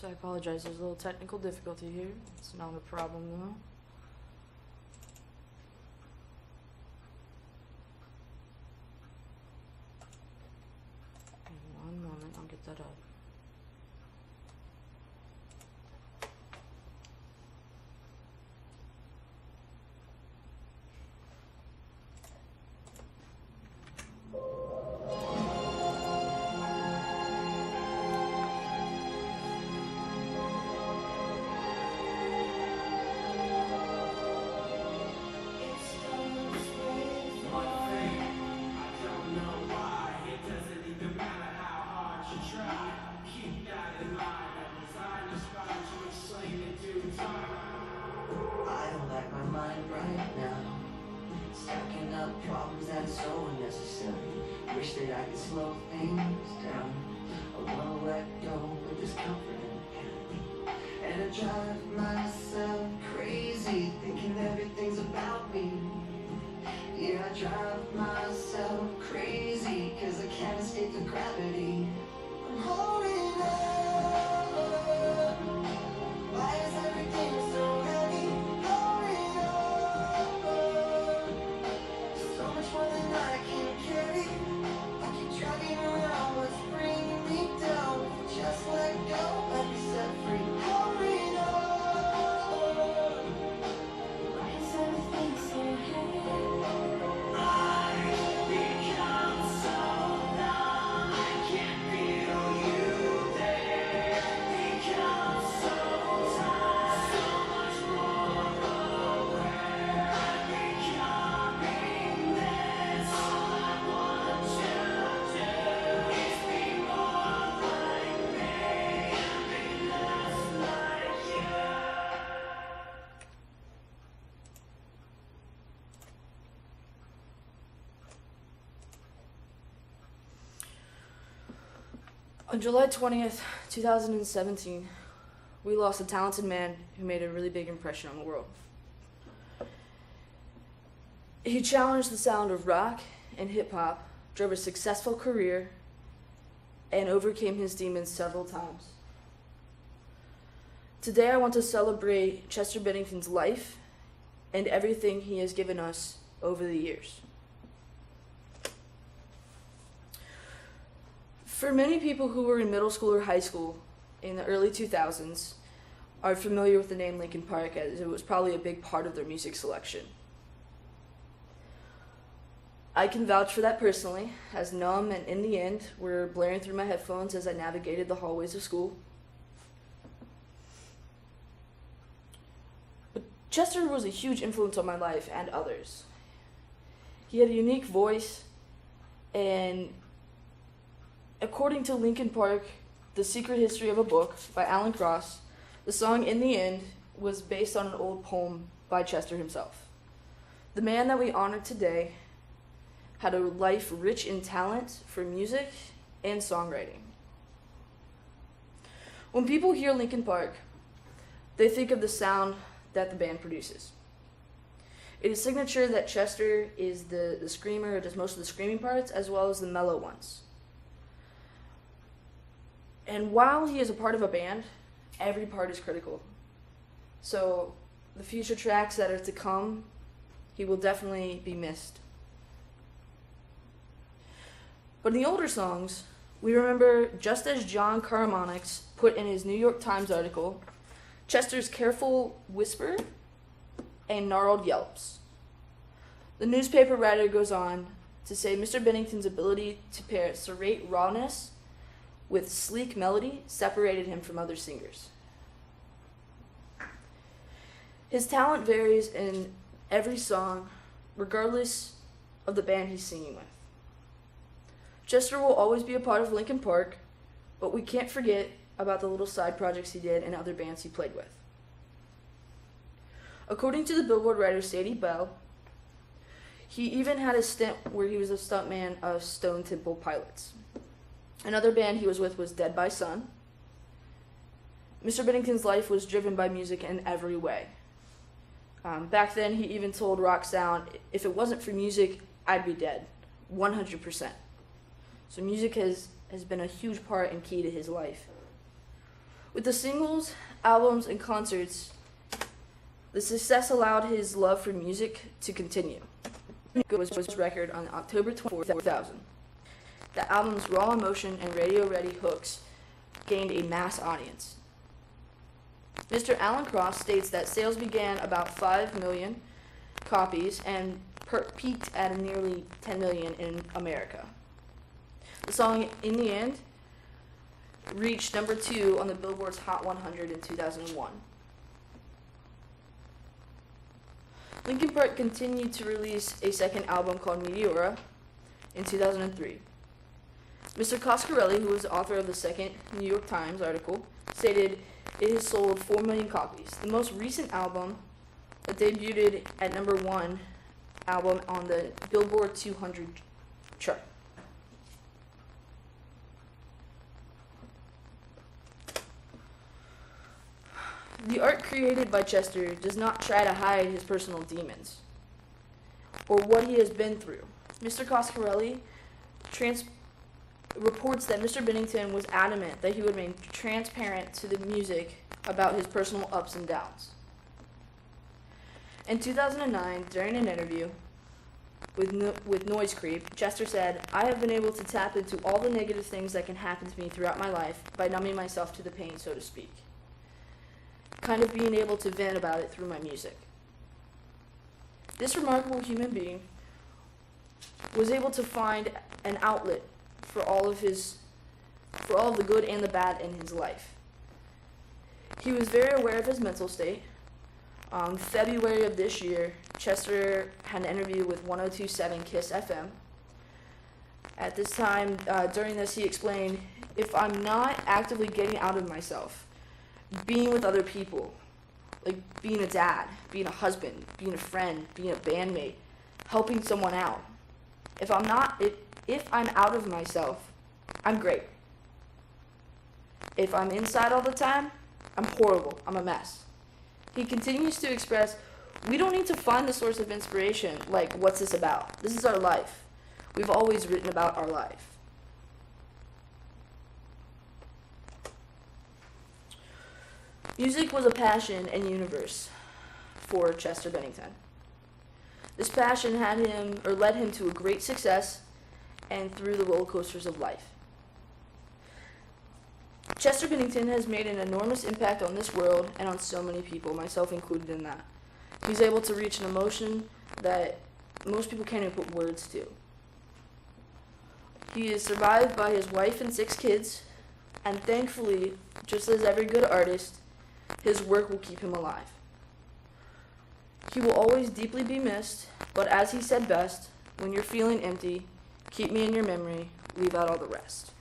So I apologize, there's a little technical difficulty here. It's not a problem though. In 1 moment, I'll get that up. So unnecessary. Wish that I could slow things down. I wanna let go of this comfort and panic. And I drive myself crazy, thinking everything's about me. Yeah, I drive myself crazy, cause I can't escape the gravity. I'm holding on. Why is everything so heavy? Holding on. So much more than I can carry. I keep dragging around what's bringing me down. If I just let go, I'd be set free. Holding on. Why is everything so heavy? I become so numb. I can't feel you there. Become so tired. So much more aware. I'm becoming this. All I want to do is be more like me and be less like you. On July 20th, 2017, we lost a talented man who made a really big impression on the world. He challenged the sound of rock and hip-hop, drove a successful career, and overcame his demons several times. Today I want to celebrate Chester Bennington's life and everything he has given us over the years. For many people who were in middle school or high school in the early 2000s are familiar with the name Linkin Park, as it was probably a big part of their music selection. I can vouch for that personally, as Numb and In the End were blaring through my headphones as I navigated the hallways of school. But Chester was a huge influence on my life and others. He had a unique voice, and according to Linkin Park, The Secret History of a Book by Alan Cross, the song In the End was based on an old poem by Chester himself. The man that we honor today had a life rich in talent for music and songwriting. When people hear Linkin Park, they think of the sound that the band produces. It is signature that Chester is the screamer, does most of the screaming parts, as well as the mellow ones. And while he is a part of a band, every part is critical. So the future tracks that are to come, he will definitely be missed. But in the older songs, we remember, just as John Karamanix put in his New York Times article, Chester's careful whisper and gnarled yelps. The newspaper writer goes on to say Mr. Bennington's ability to pair serrate rawness with sleek melody separated him from other singers. His talent varies in every song, regardless of the band he's singing with. Chester will always be a part of Linkin Park, but we can't forget about the little side projects he did and other bands he played with. According to the Billboard writer Sadie Bell, he even had a stint where he was a stuntman of Stone Temple Pilots. Another band he was with was Dead by Sun. Mr. Bennington's life was driven by music in every way. Back then, he even told Rock Sound, if it wasn't for music, I'd be dead, 100%. So music has been a huge part and key to his life. With the singles, albums, and concerts, the success allowed his love for music to continue. It was his record on October 24th, 2000. The album's raw emotion and radio-ready hooks gained a mass audience. Mr. Alan Cross states that sales began about 5 million copies and peaked at nearly 10 million in America. The song, in the end, reached number 2 on the Billboard's Hot 100 in 2001. Linkin Park continued to release a second album called Meteora in 2003. Mr. Coscarelli, who was the author of the second New York Times article, stated it has sold 4 million copies. The most recent album debuted at number 1 album on the Billboard 200 chart. The art created by Chester does not try to hide his personal demons or what he has been through. Mr. Coscarelli reports that Mr. Bennington was adamant that he would remain transparent to the music about his personal ups and downs. In 2009, during an interview with Noise Creep, Chester said, "I have been able to tap into all the negative things that can happen to me throughout my life by numbing myself to the pain, so to speak. Kind of being able to vent about it through my music." This remarkable human being was able to find an outlet for all of the good and the bad in his life. He was very aware of his mental state. February of this year, Chester had an interview with 102.7 KISS FM. At this time, during this, he explained, "If I'm not actively getting out of myself, being with other people, like being a dad, being a husband, being a friend, being a bandmate, helping someone out. If I'm out of myself, I'm great. If I'm inside all the time, I'm horrible. I'm a mess." He continues to express, "We don't need to find the source of inspiration, like, what's this about? This is our life. We've always written about our life." Music was a passion and universe for Chester Bennington. This passion led him to a great success and through the roller coasters of life. Chester Bennington has made an enormous impact on this world and on so many people, myself included in that. He's able to reach an emotion that most people can't even put words to. He is survived by his wife and 6 kids, and thankfully, just as every good artist, his work will keep him alive. He will always deeply be missed, but as he said best, "When you're feeling empty, keep me in your memory, leave out all the rest."